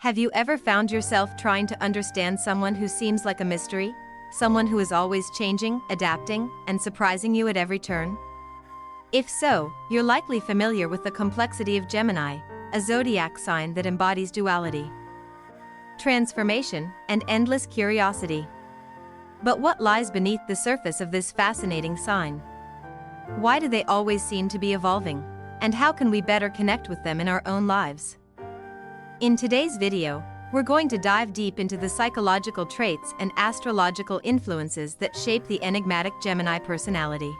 Have you ever found yourself trying to understand someone who seems like a mystery? Someone who is always changing, adapting, and surprising you at every turn? If so, you're likely familiar with the complexity of Gemini, a zodiac sign that embodies duality, transformation, and endless curiosity. But what lies beneath the surface of this fascinating sign? Why do they always seem to be evolving? And how can we better connect with them in our own lives? In today's video, we're going to dive deep into the psychological traits and astrological influences that shape the enigmatic Gemini personality.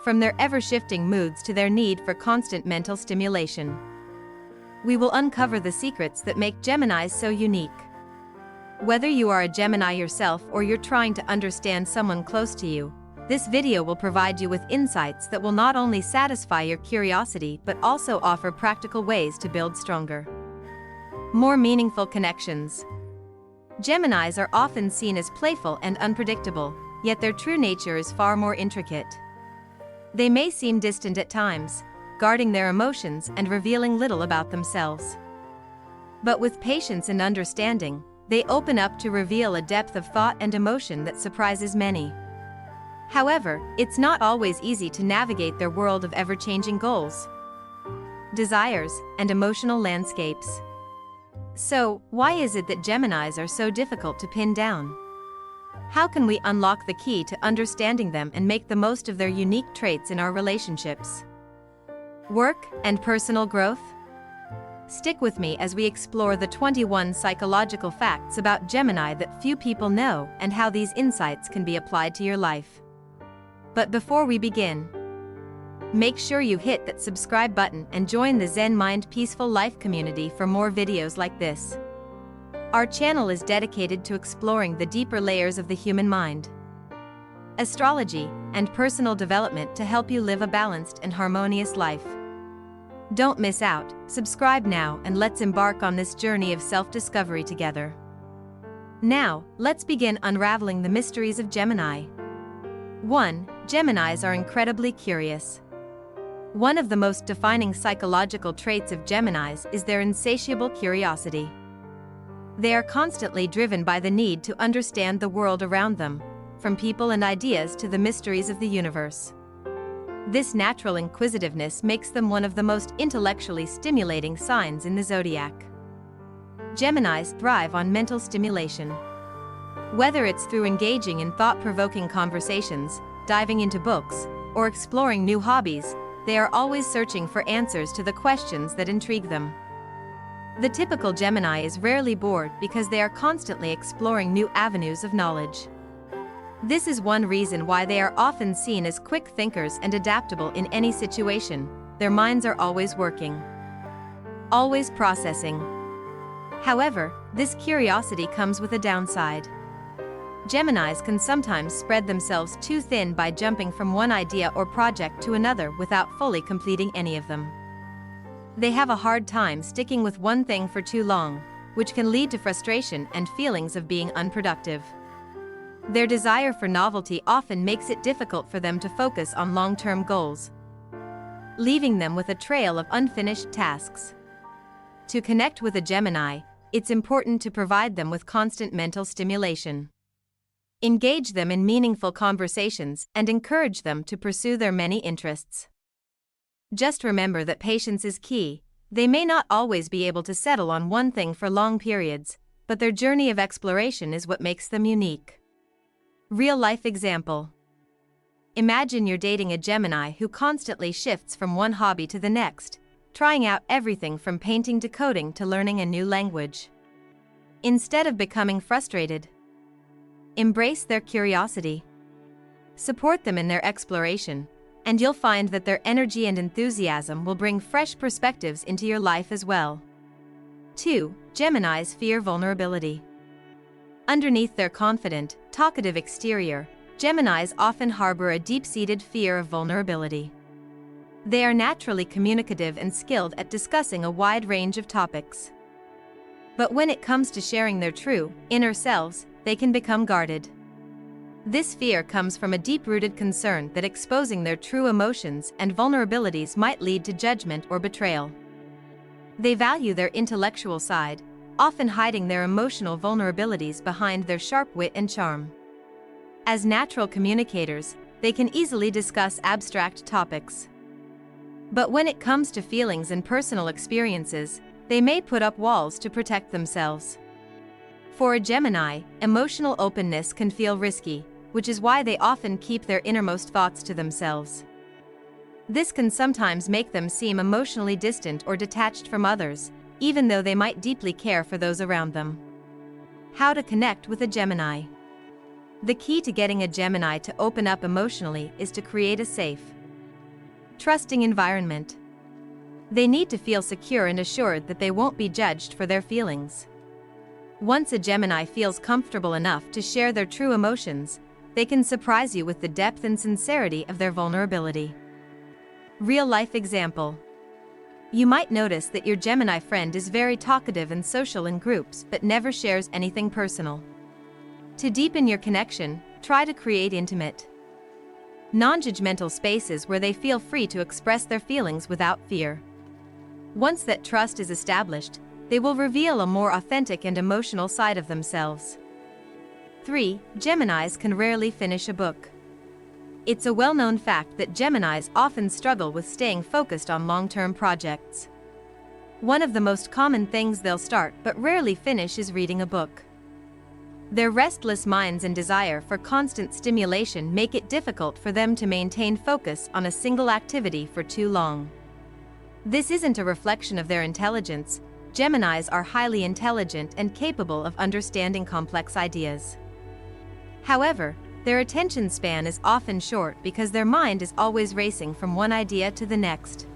From their ever-shifting moods to their need for constant mental stimulation, we will uncover the secrets that make Geminis so unique. Whether you are a Gemini yourself or you're trying to understand someone close to you, this video will provide you with insights that will not only satisfy your curiosity but also offer practical ways to build stronger, more meaningful connections. Geminis are often seen as playful and unpredictable, yet their true nature is far more intricate. They may seem distant at times, guarding their emotions and revealing little about themselves. But with patience and understanding, they open up to reveal a depth of thought and emotion that surprises many. However, it's not always easy to navigate their world of ever-changing goals, desires, and emotional landscapes. So, why is it that Geminis are so difficult to pin down? How can we unlock the key to understanding them and make the most of their unique traits in our relationships, work, and personal growth? Stick with me as we explore the 21 psychological facts about Gemini that few people know and how these insights can be applied to your life. But before we begin, make sure you hit that subscribe button and join the Zen Mind Peaceful Life community for more videos like this. Our channel is dedicated to exploring the deeper layers of the human mind, astrology, and personal development to help you live a balanced and harmonious life. Don't miss out, subscribe now and let's embark on this journey of self-discovery together. Now, let's begin unraveling the mysteries of Gemini. 1. Geminis are incredibly curious. One of the most defining psychological traits of Geminis is their insatiable curiosity. They are constantly driven by the need to understand the world around them, from people and ideas to the mysteries of the universe. This natural inquisitiveness makes them one of the most intellectually stimulating signs in the zodiac. Geminis thrive on mental stimulation. Whether it's through engaging in thought-provoking conversations, diving into books, or exploring new hobbies, they are always searching for answers to the questions that intrigue them. The typical Gemini is rarely bored because they are constantly exploring new avenues of knowledge. This is one reason why they are often seen as quick thinkers and adaptable in any situation. Their minds are always working, always processing. However, this curiosity comes with a downside. Geminis can sometimes spread themselves too thin by jumping from one idea or project to another without fully completing any of them. They have a hard time sticking with one thing for too long, which can lead to frustration and feelings of being unproductive. Their desire for novelty often makes it difficult for them to focus on long-term goals, leaving them with a trail of unfinished tasks. To connect with a Gemini, it's important to provide them with constant mental stimulation. Engage them in meaningful conversations and encourage them to pursue their many interests. Just remember that patience is key. They may not always be able to settle on one thing for long periods, but their journey of exploration is what makes them unique. Real-life example. Imagine you're dating a Gemini who constantly shifts from one hobby to the next, trying out everything from painting to coding to learning a new language. Instead of becoming frustrated, embrace their curiosity. Support them in their exploration, and you'll find that their energy and enthusiasm will bring fresh perspectives into your life as well. 2. Geminis fear vulnerability. Underneath their confident, talkative exterior, Geminis often harbor a deep-seated fear of vulnerability. They are naturally communicative and skilled at discussing a wide range of topics. But when it comes to sharing their true, inner selves, they can become guarded. This fear comes from a deep-rooted concern that exposing their true emotions and vulnerabilities might lead to judgment or betrayal. They value their intellectual side, often hiding their emotional vulnerabilities behind their sharp wit and charm. As natural communicators, they can easily discuss abstract topics. But when it comes to feelings and personal experiences, they may put up walls to protect themselves. For a Gemini, emotional openness can feel risky, which is why they often keep their innermost thoughts to themselves. This can sometimes make them seem emotionally distant or detached from others, even though they might deeply care for those around them. How to connect with a Gemini. The key to getting a Gemini to open up emotionally is to create a safe, trusting environment. They need to feel secure and assured that they won't be judged for their feelings. Once a Gemini feels comfortable enough to share their true emotions, they can surprise you with the depth and sincerity of their vulnerability. Real-life example. You might notice that your Gemini friend is very talkative and social in groups but never shares anything personal. To deepen your connection, try to create intimate, non-judgmental spaces where they feel free to express their feelings without fear. Once that trust is established, they will reveal a more authentic and emotional side of themselves. 3. Geminis can rarely finish a book. It's a well-known fact that Geminis often struggle with staying focused on long-term projects. One of the most common things they'll start but rarely finish is reading a book. Their restless minds and desire for constant stimulation make it difficult for them to maintain focus on a single activity for too long. This isn't a reflection of their intelligence. Geminis are highly intelligent and capable of understanding complex ideas. However, their attention span is often short because their mind is always racing from one idea to the next.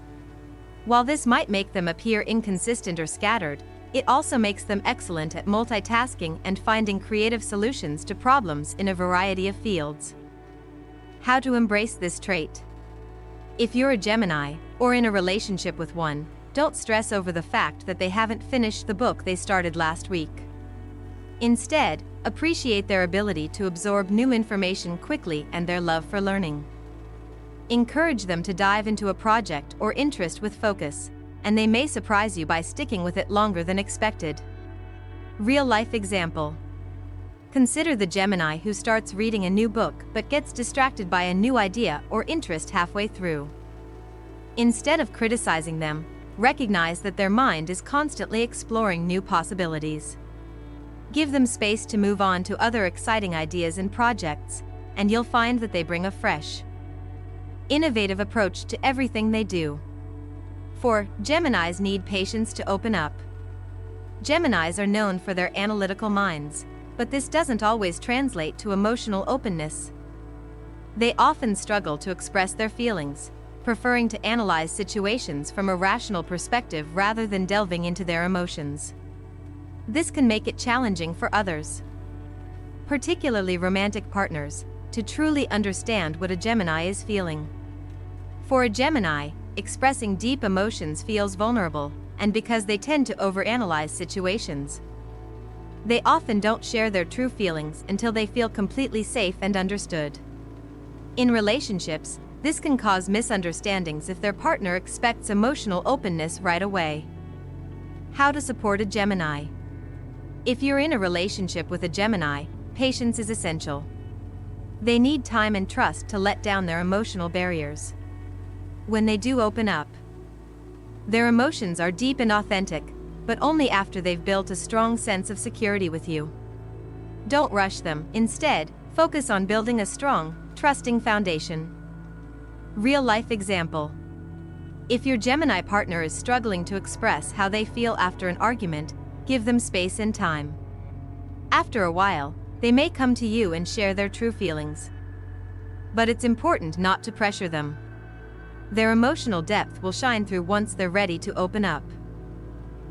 While this might make them appear inconsistent or scattered, it also makes them excellent at multitasking and finding creative solutions to problems in a variety of fields. How to embrace this trait? If you're a Gemini, or in a relationship with one, don't stress over the fact that they haven't finished the book they started last week. Instead, appreciate their ability to absorb new information quickly and their love for learning. Encourage them to dive into a project or interest with focus, and they may surprise you by sticking with it longer than expected. Real-life example. Consider the Gemini who starts reading a new book but gets distracted by a new idea or interest halfway through. Instead of criticizing them, recognize that their mind is constantly exploring new possibilities. Give them space to move on to other exciting ideas and projects, and you'll find that they bring a fresh, innovative approach to everything they do. 4. Geminis need patience to open up. Geminis are known for their analytical minds, but this doesn't always translate to emotional openness. They often struggle to express their feelings, preferring to analyze situations from a rational perspective rather than delving into their emotions. This can make it challenging for others, particularly romantic partners, to truly understand what a Gemini is feeling. For a Gemini, expressing deep emotions feels vulnerable, and because they tend to overanalyze situations, they often don't share their true feelings until they feel completely safe and understood. In relationships, this can cause misunderstandings if their partner expects emotional openness right away. How to support a Gemini. If you're in a relationship with a Gemini, patience is essential. They need time and trust to let down their emotional barriers. When they do open up, their emotions are deep and authentic, but only after they've built a strong sense of security with you. Don't rush them. Instead, focus on building a strong, trusting foundation. Real-life example. If your Gemini partner is struggling to express how they feel after an argument, give them space and time. After a while, they may come to you and share their true feelings. But it's important not to pressure them. Their emotional depth will shine through once they're ready to open up.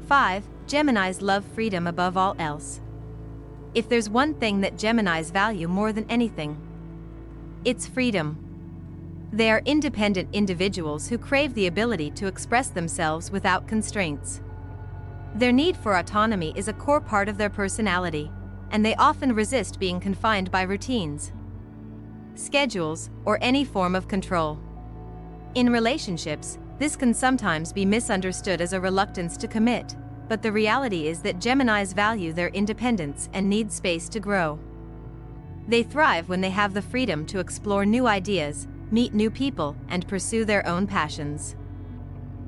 5. Geminis love freedom above all else. If there's one thing that Geminis value more than anything, it's freedom. They are independent individuals who crave the ability to express themselves without constraints. Their need for autonomy is a core part of their personality, and they often resist being confined by routines, schedules, or any form of control. In relationships, this can sometimes be misunderstood as a reluctance to commit, but the reality is that Geminis value their independence and need space to grow. They thrive when they have the freedom to explore new ideas, meet new people, and pursue their own passions.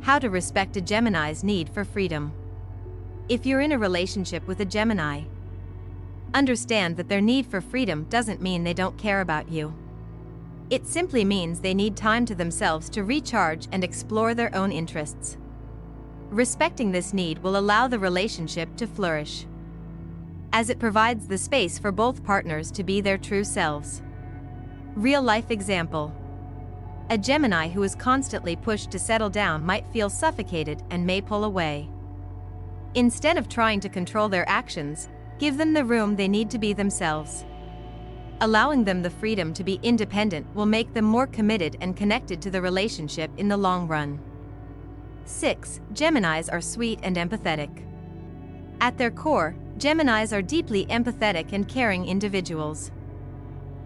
How to respect a Gemini's need for freedom. If you're in a relationship with a Gemini, understand that their need for freedom doesn't mean they don't care about you. It simply means they need time to themselves to recharge and explore their own interests. Respecting this need will allow the relationship to flourish, as it provides the space for both partners to be their true selves. Real-life example. A Gemini who is constantly pushed to settle down might feel suffocated and may pull away. Instead of trying to control their actions, give them the room they need to be themselves. Allowing them the freedom to be independent will make them more committed and connected to the relationship in the long run. 6. Geminis are sweet and empathetic. At their core, Geminis are deeply empathetic and caring individuals.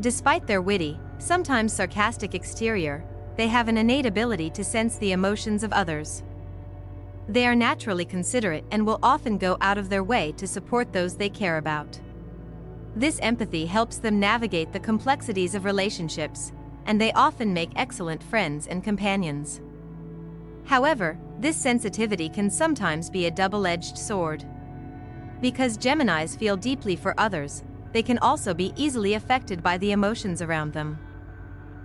Despite their witty, sometimes sarcastic exterior, they have an innate ability to sense the emotions of others. They are naturally considerate and will often go out of their way to support those they care about. This empathy helps them navigate the complexities of relationships, and they often make excellent friends and companions. However, this sensitivity can sometimes be a double-edged sword. Because Geminis feel deeply for others, they can also be easily affected by the emotions around them.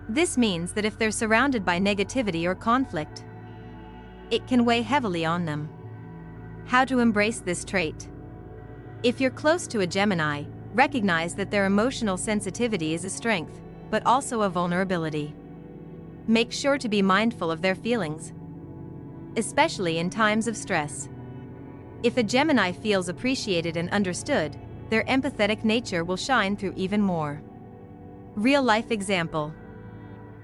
This means that if they're surrounded by negativity or conflict, it can weigh heavily on them. How to embrace this trait. If you're close to a Gemini, recognize that their emotional sensitivity is a strength, but also a vulnerability. Make sure to be mindful of their feelings, especially in times of stress. If a Gemini feels appreciated and understood, their empathetic nature will shine through even more. Real-life example.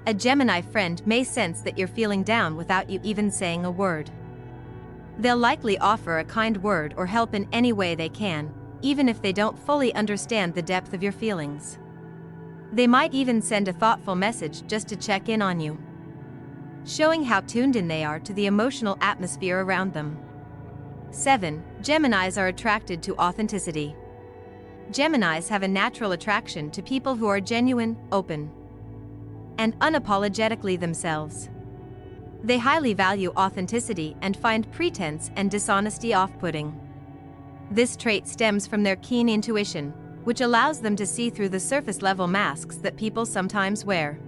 A Gemini friend may sense that you're feeling down without you even saying a word. They'll likely offer a kind word or help in any way they can, even if they don't fully understand the depth of your feelings. They might even send a thoughtful message just to check in on you, showing how tuned in they are to the emotional atmosphere around them. 7. Geminis are attracted to authenticity. Geminis have a natural attraction to people who are genuine, open, and unapologetically themselves. They highly value authenticity and find pretense and dishonesty off-putting. This trait stems from their keen intuition, which allows them to see through the surface-level masks that people sometimes wear.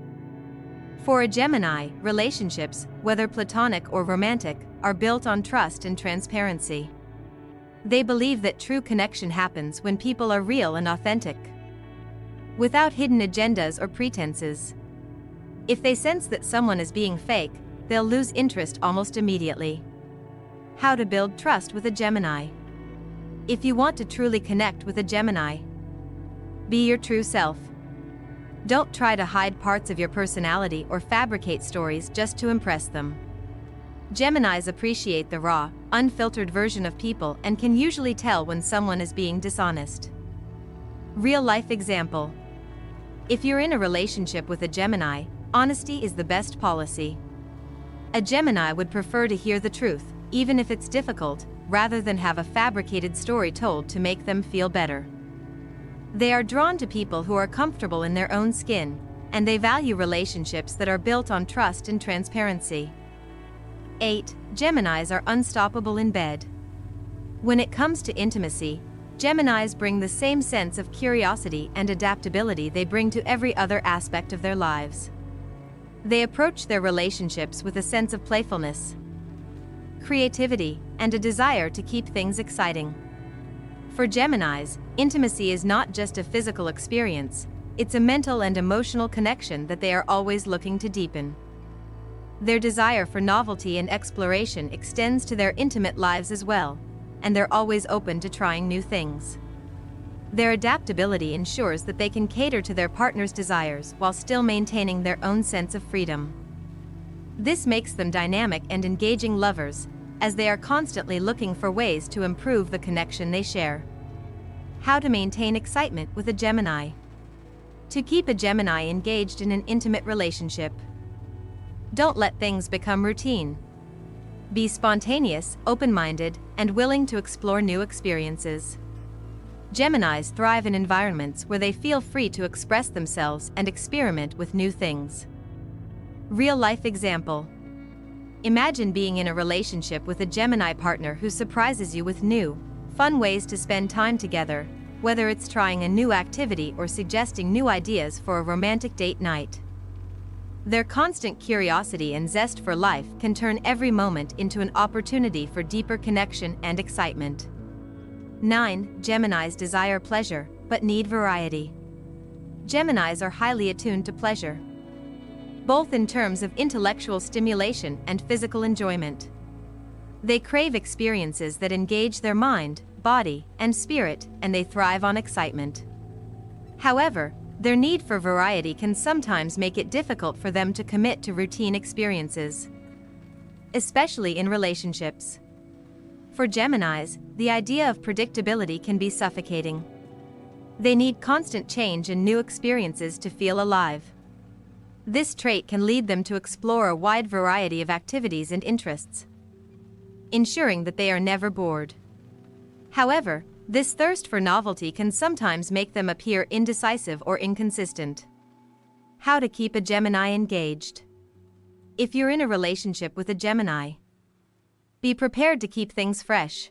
For a Gemini, relationships, whether platonic or romantic, are built on trust and transparency. They believe that true connection happens when people are real and authentic, without hidden agendas or pretenses. If they sense that someone is being fake, they'll lose interest almost immediately. How to build trust with a Gemini. If you want to truly connect with a Gemini, be your true self. Don't try to hide parts of your personality or fabricate stories just to impress them. Geminis appreciate the raw, unfiltered version of people and can usually tell when someone is being dishonest. Real-life example. If you're in a relationship with a Gemini, honesty is the best policy. A Gemini would prefer to hear the truth, even if it's difficult, rather than have a fabricated story told to make them feel better. They are drawn to people who are comfortable in their own skin, and they value relationships that are built on trust and transparency. 8. Geminis are unstoppable in bed. When it comes to intimacy, Geminis bring the same sense of curiosity and adaptability they bring to every other aspect of their lives. They approach their relationships with a sense of playfulness, creativity, and a desire to keep things exciting. For Geminis, intimacy is not just a physical experience, it's a mental and emotional connection that they are always looking to deepen. Their desire for novelty and exploration extends to their intimate lives as well, and they're always open to trying new things. Their adaptability ensures that they can cater to their partner's desires while still maintaining their own sense of freedom. This makes them dynamic and engaging lovers, as they are constantly looking for ways to improve the connection they share. How to maintain excitement with a Gemini. To keep a Gemini engaged in an intimate relationship, don't let things become routine. Be spontaneous, open-minded, and willing to explore new experiences. Geminis thrive in environments where they feel free to express themselves and experiment with new things. Real-life example. Imagine being in a relationship with a Gemini partner who surprises you with new, fun ways to spend time together, whether it's trying a new activity or suggesting new ideas for a romantic date night. Their constant curiosity and zest for life can turn every moment into an opportunity for deeper connection and excitement. 9. Geminis desire pleasure, but need variety. Geminis are highly attuned to pleasure, both in terms of intellectual stimulation and physical enjoyment. They crave experiences that engage their mind, body, and spirit, and they thrive on excitement. However, their need for variety can sometimes make it difficult for them to commit to routine experiences, especially in relationships. For Geminis, the idea of predictability can be suffocating. They need constant change and new experiences to feel alive. This trait can lead them to explore a wide variety of activities and interests, ensuring that they are never bored. However, this thirst for novelty can sometimes make them appear indecisive or inconsistent. How to keep a Gemini engaged. If you're in a relationship with a Gemini, be prepared to keep things fresh.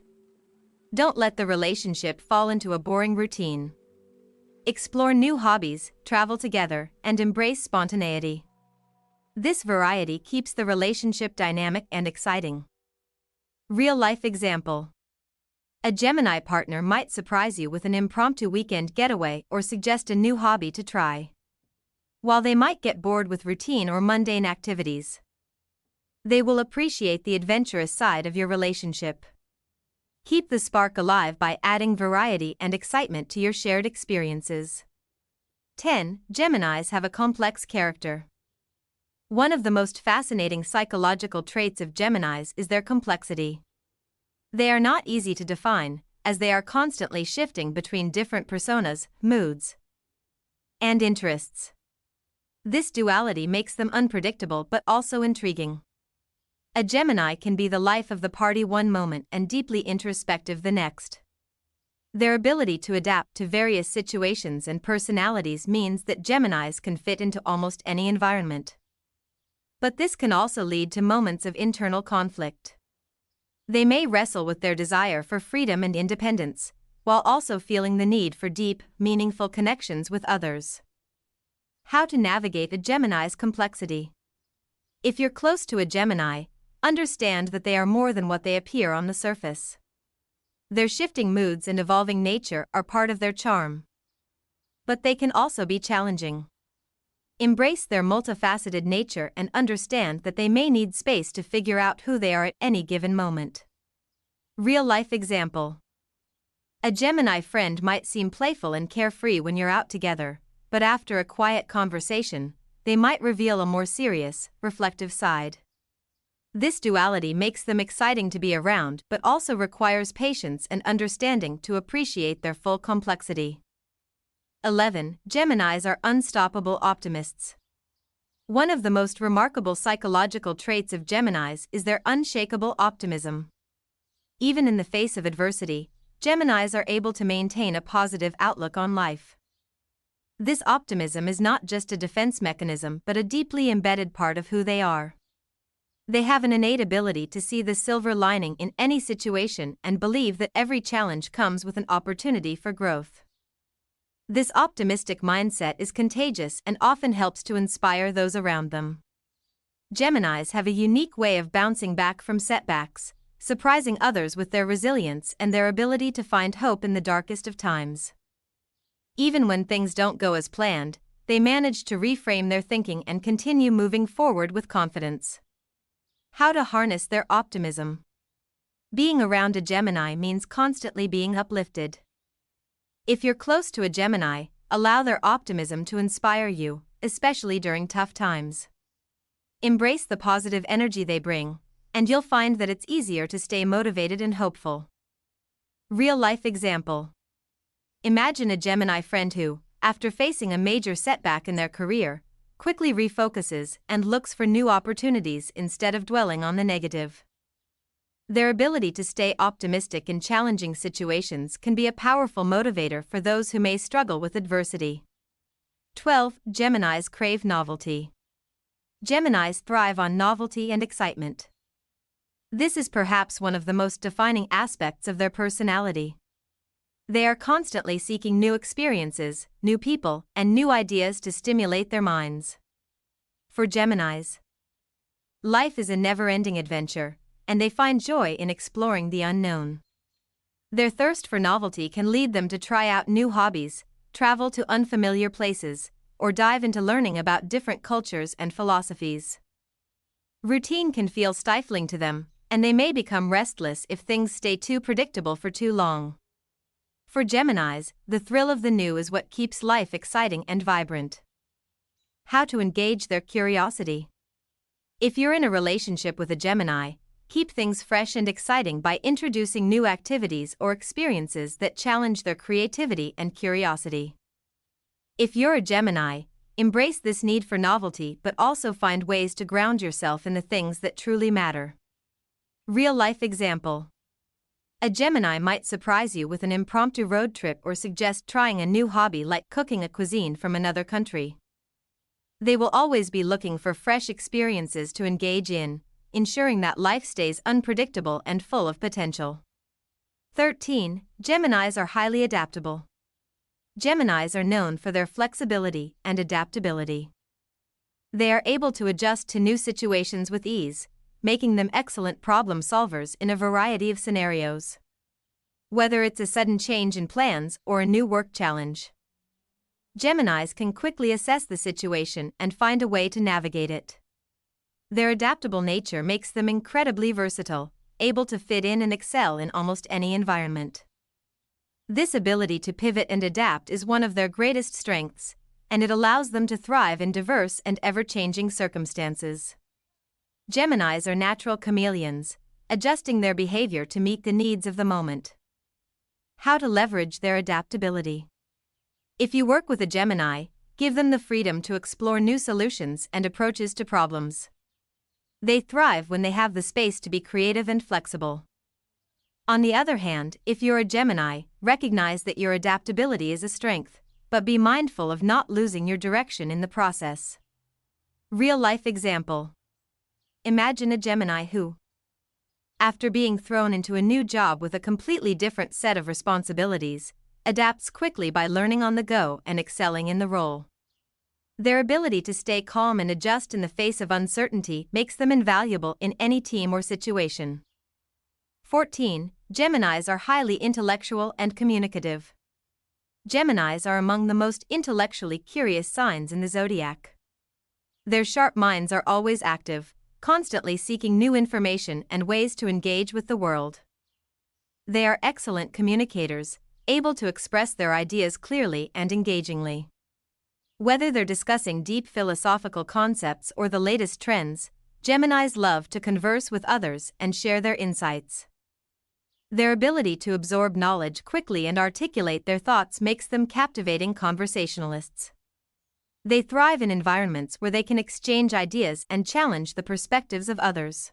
Don't let the relationship fall into a boring routine. Explore new hobbies, travel together, and embrace spontaneity. This variety keeps the relationship dynamic and exciting. Real-life example. A Gemini partner might surprise you with an impromptu weekend getaway or suggest a new hobby to try. While they might get bored with routine or mundane activities, they will appreciate the adventurous side of your relationship. Keep the spark alive by adding variety and excitement to your shared experiences. 10. Geminis have a complex character. One of the most fascinating psychological traits of Geminis is their complexity. They are not easy to define, as they are constantly shifting between different personas, moods, and interests. This duality makes them unpredictable but also intriguing. A Gemini can be the life of the party one moment and deeply introspective the next. Their ability to adapt to various situations and personalities means that Geminis can fit into almost any environment. But this can also lead to moments of internal conflict. They may wrestle with their desire for freedom and independence, while also feeling the need for deep, meaningful connections with others. How to navigate a Gemini's complexity. If you're close to a Gemini, understand that they are more than what they appear on the surface. Their shifting moods and evolving nature are part of their charm. But they can also be challenging. Embrace their multifaceted nature and understand that they may need space to figure out who they are at any given moment. Real-life example. A Gemini friend might seem playful and carefree when you're out together, but after a quiet conversation, they might reveal a more serious, reflective side. This duality makes them exciting to be around but also requires patience and understanding to appreciate their full complexity. 11. Geminis are unstoppable optimists. One of the most remarkable psychological traits of Geminis is their unshakable optimism. Even in the face of adversity, Geminis are able to maintain a positive outlook on life. This optimism is not just a defense mechanism but a deeply embedded part of who they are. They have an innate ability to see the silver lining in any situation and believe that every challenge comes with an opportunity for growth. This optimistic mindset is contagious and often helps to inspire those around them. Geminis have a unique way of bouncing back from setbacks, surprising others with their resilience and their ability to find hope in the darkest of times. Even when things don't go as planned, they manage to reframe their thinking and continue moving forward with confidence. How to harness their optimism. Being around a Gemini means constantly being uplifted. If you're close to a Gemini, allow their optimism to inspire you, especially during tough times. Embrace the positive energy they bring, and you'll find that it's easier to stay motivated and hopeful. Real-life example. Imagine a Gemini friend who, after facing a major setback in their career, quickly refocuses and looks for new opportunities instead of dwelling on the negative. Their ability to stay optimistic in challenging situations can be a powerful motivator for those who may struggle with adversity. 12. Geminis crave novelty. Geminis thrive on novelty and excitement. This is perhaps one of the most defining aspects of their personality. They are constantly seeking new experiences, new people, and new ideas to stimulate their minds. For Geminis, life is a never-ending adventure, and they find joy in exploring the unknown. Their thirst for novelty can lead them to try out new hobbies, travel to unfamiliar places, or dive into learning about different cultures and philosophies. Routine can feel stifling to them, and they may become restless if things stay too predictable for too long. For Geminis, the thrill of the new is what keeps life exciting and vibrant. How to engage their curiosity. If you're in a relationship with a Gemini, keep things fresh and exciting by introducing new activities or experiences that challenge their creativity and curiosity. If you're a Gemini, embrace this need for novelty but also find ways to ground yourself in the things that truly matter. Real-life example. A Gemini might surprise you with an impromptu road trip or suggest trying a new hobby like cooking a cuisine from another country. They will always be looking for fresh experiences to engage in, ensuring that life stays unpredictable and full of potential. 13. Geminis are highly adaptable. Geminis are known for their flexibility and adaptability. They are able to adjust to new situations with ease, making them excellent problem solvers in a variety of scenarios. Whether it's a sudden change in plans or a new work challenge, Geminis can quickly assess the situation and find a way to navigate it. Their adaptable nature makes them incredibly versatile, able to fit in and excel in almost any environment. This ability to pivot and adapt is one of their greatest strengths, and it allows them to thrive in diverse and ever-changing circumstances. Geminis are natural chameleons, adjusting their behavior to meet the needs of the moment. How to leverage their adaptability. If you work with a Gemini, give them the freedom to explore new solutions and approaches to problems. They thrive when they have the space to be creative and flexible. On the other hand, if you're a Gemini, recognize that your adaptability is a strength, but be mindful of not losing your direction in the process. Real-life example. Imagine a Gemini who, after being thrown into a new job with a completely different set of responsibilities, adapts quickly by learning on the go and excelling in the role. Their ability to stay calm and adjust in the face of uncertainty makes them invaluable in any team or situation. 14. Geminis are highly intellectual and communicative. Geminis are among the most intellectually curious signs in the zodiac. Their sharp minds are always active, constantly seeking new information and ways to engage with the world. They are excellent communicators, able to express their ideas clearly and engagingly. Whether they're discussing deep philosophical concepts or the latest trends, Geminis love to converse with others and share their insights. Their ability to absorb knowledge quickly and articulate their thoughts makes them captivating conversationalists. They thrive in environments where they can exchange ideas and challenge the perspectives of others.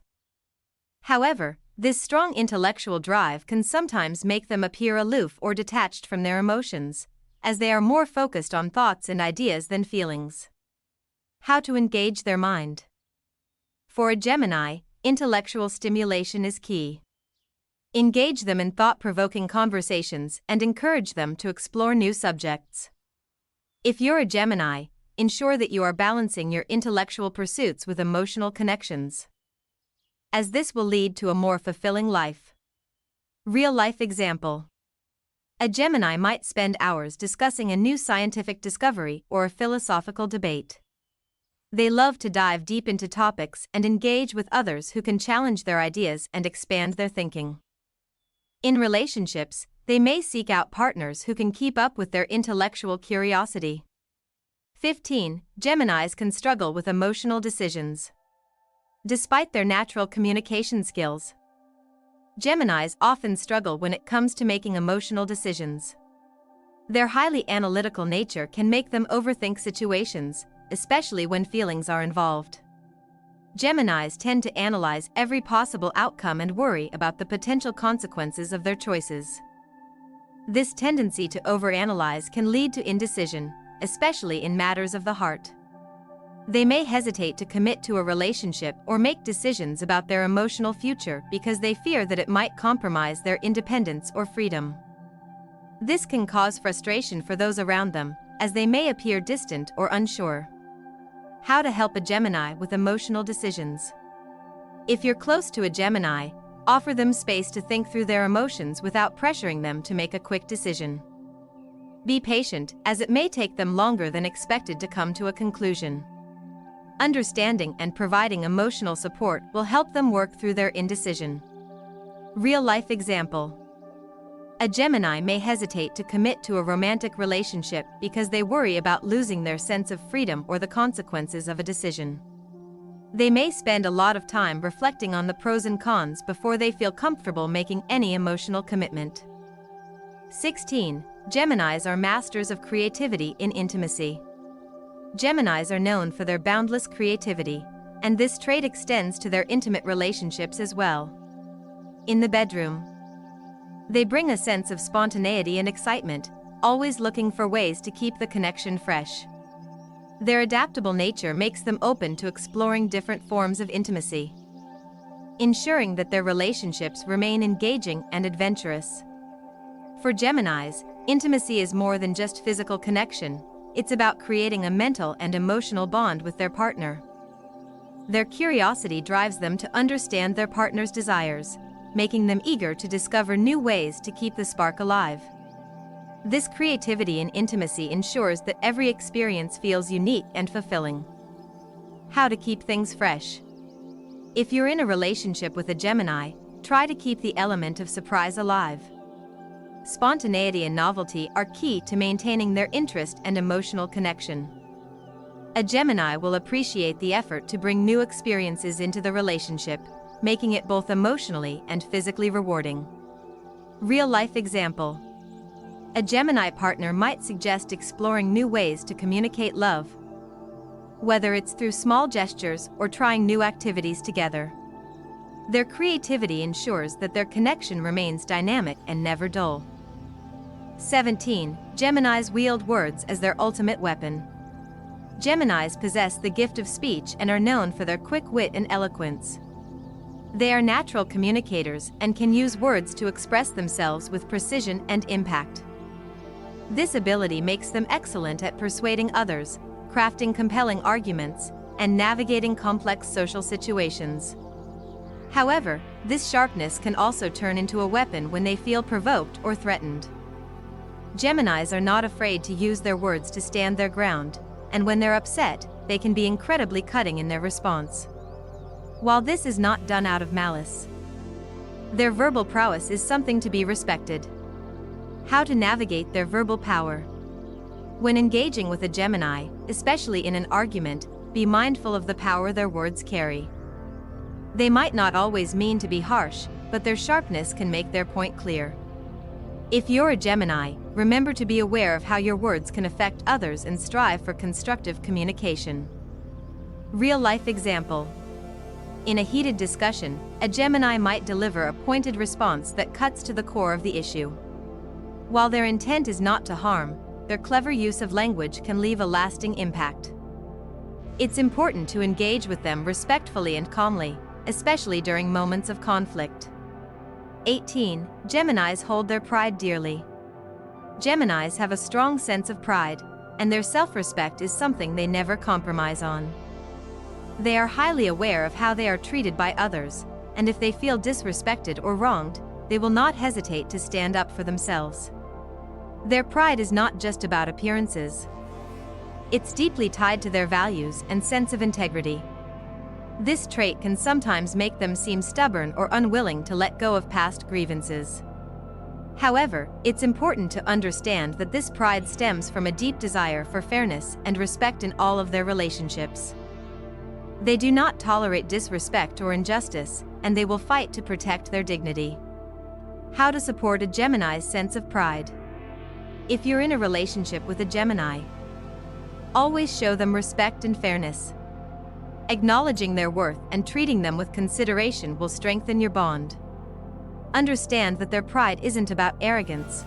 However, this strong intellectual drive can sometimes make them appear aloof or detached from their emotions, as they are more focused on thoughts and ideas than feelings. How to engage their mind. For a Gemini, intellectual stimulation is key. Engage them in thought-provoking conversations and encourage them to explore new subjects. If you're a Gemini, ensure that you are balancing your intellectual pursuits with emotional connections, as this will lead to a more fulfilling life. Real-life example. A Gemini might spend hours discussing a new scientific discovery or a philosophical debate. They love to dive deep into topics and engage with others who can challenge their ideas and expand their thinking. In relationships, they may seek out partners who can keep up with their intellectual curiosity. 15. Geminis can struggle with emotional decisions. Despite their natural communication skills, Geminis often struggle when it comes to making emotional decisions. Their highly analytical nature can make them overthink situations, especially when feelings are involved. Geminis tend to analyze every possible outcome and worry about the potential consequences of their choices. This tendency to overanalyze can lead to indecision, especially in matters of the heart. They may hesitate to commit to a relationship or make decisions about their emotional future because they fear that it might compromise their independence or freedom. This can cause frustration for those around them, as they may appear distant or unsure. How to help a Gemini with emotional decisions. If you're close to a Gemini, offer them space to think through their emotions without pressuring them to make a quick decision. Be patient, as it may take them longer than expected to come to a conclusion. Understanding and providing emotional support will help them work through their indecision. Real-life example. A Gemini may hesitate to commit to a romantic relationship because they worry about losing their sense of freedom or the consequences of a decision. They may spend a lot of time reflecting on the pros and cons before they feel comfortable making any emotional commitment. 16. Geminis are masters of creativity in intimacy. Geminis are known for their boundless creativity, and this trait extends to their intimate relationships as well. In the bedroom, they bring a sense of spontaneity and excitement, always looking for ways to keep the connection fresh. Their adaptable nature makes them open to exploring different forms of intimacy, ensuring that their relationships remain engaging and adventurous. For Geminis, intimacy is more than just physical connection. It's about creating a mental and emotional bond with their partner. Their curiosity drives them to understand their partner's desires, making them eager to discover new ways to keep the spark alive. This creativity in intimacy ensures that every experience feels unique and fulfilling. How to keep things fresh. If you're in a relationship with a Gemini, try to keep the element of surprise alive. Spontaneity and novelty are key to maintaining their interest and emotional connection. A Gemini will appreciate the effort to bring new experiences into the relationship, making it both emotionally and physically rewarding. Real-life example. A Gemini partner might suggest exploring new ways to communicate love, whether it's through small gestures or trying new activities together. Their creativity ensures that their connection remains dynamic and never dull. 17. Geminis wield words as their ultimate weapon. Geminis possess the gift of speech and are known for their quick wit and eloquence. They are natural communicators and can use words to express themselves with precision and impact. This ability makes them excellent at persuading others, crafting compelling arguments, and navigating complex social situations. However, this sharpness can also turn into a weapon when they feel provoked or threatened. Geminis are not afraid to use their words to stand their ground, and when they're upset, they can be incredibly cutting in their response. While this is not done out of malice, their verbal prowess is something to be respected. How to navigate their verbal power. When engaging with a Gemini, especially in an argument, be mindful of the power their words carry. They might not always mean to be harsh, but their sharpness can make their point clear. If you're a Gemini, remember to be aware of how your words can affect others and strive for constructive communication. Real-life example. In a heated discussion, a Gemini might deliver a pointed response that cuts to the core of the issue. While their intent is not to harm, their clever use of language can leave a lasting impact. It's important to engage with them respectfully and calmly, especially during moments of conflict. 18. Geminis hold their pride dearly. Geminis have a strong sense of pride, and their self-respect is something they never compromise on. They are highly aware of how they are treated by others, and if they feel disrespected or wronged, they will not hesitate to stand up for themselves. Their pride is not just about appearances. It's deeply tied to their values and sense of integrity. This trait can sometimes make them seem stubborn or unwilling to let go of past grievances. However, it's important to understand that this pride stems from a deep desire for fairness and respect in all of their relationships. They do not tolerate disrespect or injustice, and they will fight to protect their dignity. How to support a Gemini's sense of pride. If you're in a relationship with a Gemini, always show them respect and fairness. Acknowledging their worth and treating them with consideration will strengthen your bond. Understand that their pride isn't about arrogance,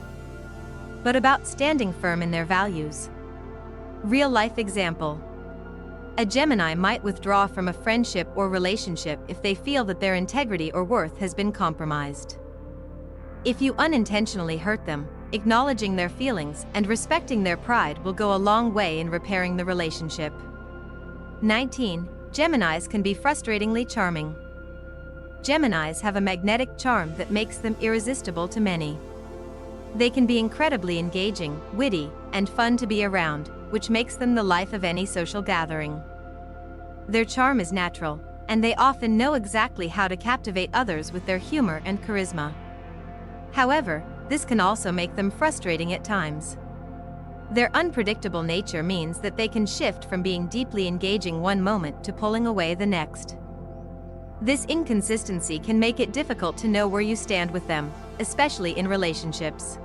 but about standing firm in their values. Real-life example. A Gemini might withdraw from a friendship or relationship if they feel that their integrity or worth has been compromised. If you unintentionally hurt them, acknowledging their feelings and respecting their pride will go a long way in repairing the relationship. 19. Geminis can be frustratingly charming. Geminis have a magnetic charm that makes them irresistible to many. They can be incredibly engaging, witty, and fun to be around, which makes them the life of any social gathering. Their charm is natural, and they often know exactly how to captivate others with their humor and charisma. However, this can also make them frustrating at times. Their unpredictable nature means that they can shift from being deeply engaging one moment to pulling away the next. This inconsistency can make it difficult to know where you stand with them, especially in relationships.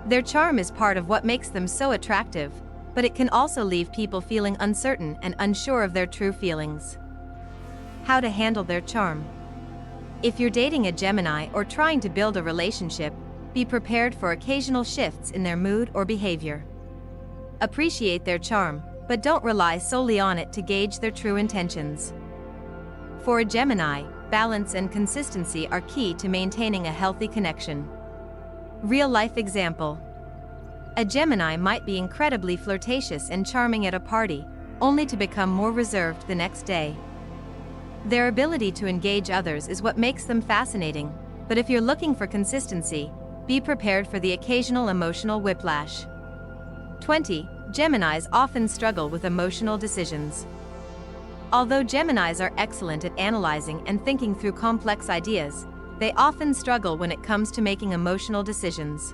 Their charm is part of what makes them so attractive, but it can also leave people feeling uncertain and unsure of their true feelings. How to handle their charm. If you're dating a Gemini or trying to build a relationship, be prepared for occasional shifts in their mood or behavior. Appreciate their charm, but don't rely solely on it to gauge their true intentions. For a Gemini, balance and consistency are key to maintaining a healthy connection. Real-life example. A Gemini might be incredibly flirtatious and charming at a party, only to become more reserved the next day. Their ability to engage others is what makes them fascinating, but if you're looking for consistency, be prepared for the occasional emotional whiplash. 20. Geminis often struggle with emotional decisions. Although Geminis are excellent at analyzing and thinking through complex ideas, they often struggle when it comes to making emotional decisions.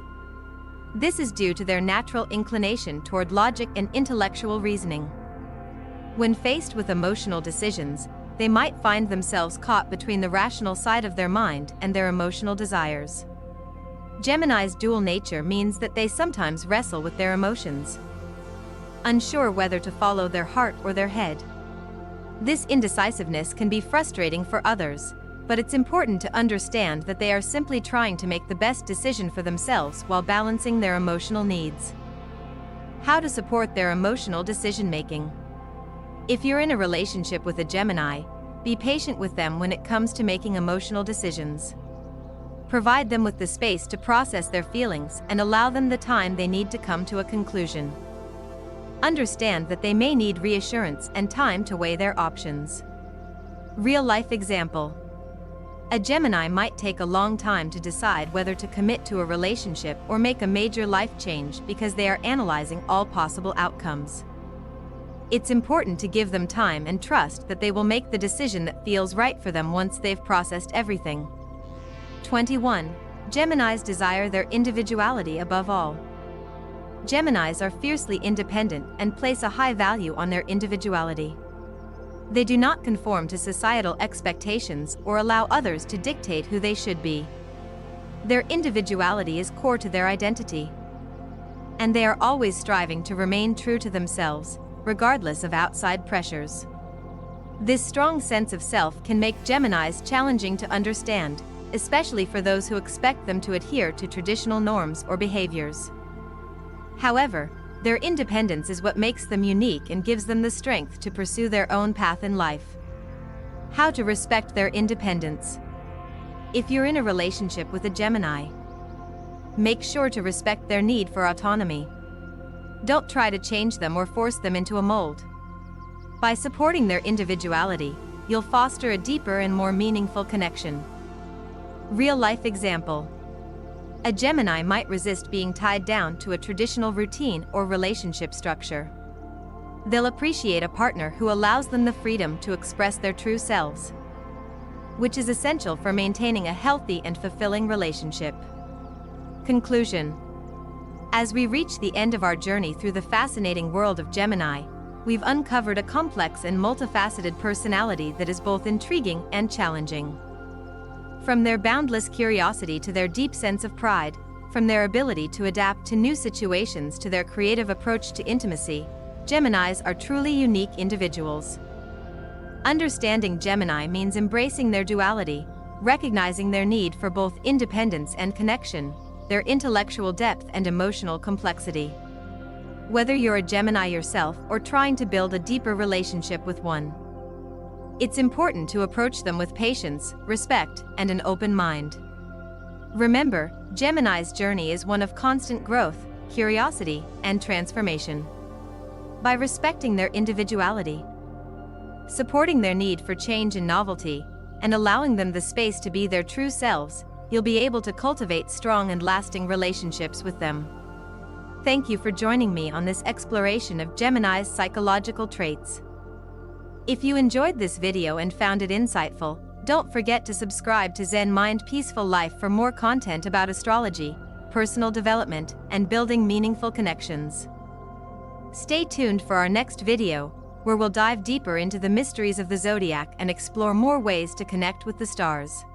This is due to their natural inclination toward logic and intellectual reasoning. When faced with emotional decisions, they might find themselves caught between the rational side of their mind and their emotional desires. Gemini's dual nature means that they sometimes wrestle with their emotions, unsure whether to follow their heart or their head. This indecisiveness can be frustrating for others, but it's important to understand that they are simply trying to make the best decision for themselves while balancing their emotional needs. How to support their emotional decision-making. If you're in a relationship with a Gemini, be patient with them when it comes to making emotional decisions. Provide them with the space to process their feelings and allow them the time they need to come to a conclusion. Understand that they may need reassurance and time to weigh their options. Real-life example. A Gemini might take a long time to decide whether to commit to a relationship or make a major life change because they are analyzing all possible outcomes. It's important to give them time and trust that they will make the decision that feels right for them once they've processed everything. 21. Geminis desire their individuality above all. Geminis are fiercely independent and place a high value on their individuality. They do not conform to societal expectations or allow others to dictate who they should be. Their individuality is core to their identity, and they are always striving to remain true to themselves, regardless of outside pressures. This strong sense of self can make Geminis challenging to understand, especially for those who expect them to adhere to traditional norms or behaviors. However, their independence is what makes them unique and gives them the strength to pursue their own path in life. How to respect their independence. If you're in a relationship with a Gemini, make sure to respect their need for autonomy. Don't try to change them or force them into a mold. By supporting their individuality, you'll foster a deeper and more meaningful connection. Real-life example. A Gemini might resist being tied down to a traditional routine or relationship structure. They'll appreciate a partner who allows them the freedom to express their true selves, which is essential for maintaining a healthy and fulfilling relationship. Conclusion. As we reach the end of our journey through the fascinating world of Gemini, we've uncovered a complex and multifaceted personality that is both intriguing and challenging. From their boundless curiosity to their deep sense of pride, from their ability to adapt to new situations to their creative approach to intimacy, Geminis are truly unique individuals. Understanding Gemini means embracing their duality, recognizing their need for both independence and connection, their intellectual depth and emotional complexity. Whether you're a Gemini yourself or trying to build a deeper relationship with one, it's important to approach them with patience, respect, and an open mind. Remember, Gemini's journey is one of constant growth, curiosity, and transformation. By respecting their individuality, supporting their need for change and novelty, and allowing them the space to be their true selves, you'll be able to cultivate strong and lasting relationships with them. Thank you for joining me on this exploration of Gemini's psychological traits. If you enjoyed this video and found it insightful, don't forget to subscribe to Zen Mind Peaceful Life for more content about astrology, personal development, and building meaningful connections. Stay tuned for our next video, where we'll dive deeper into the mysteries of the zodiac and explore more ways to connect with the stars.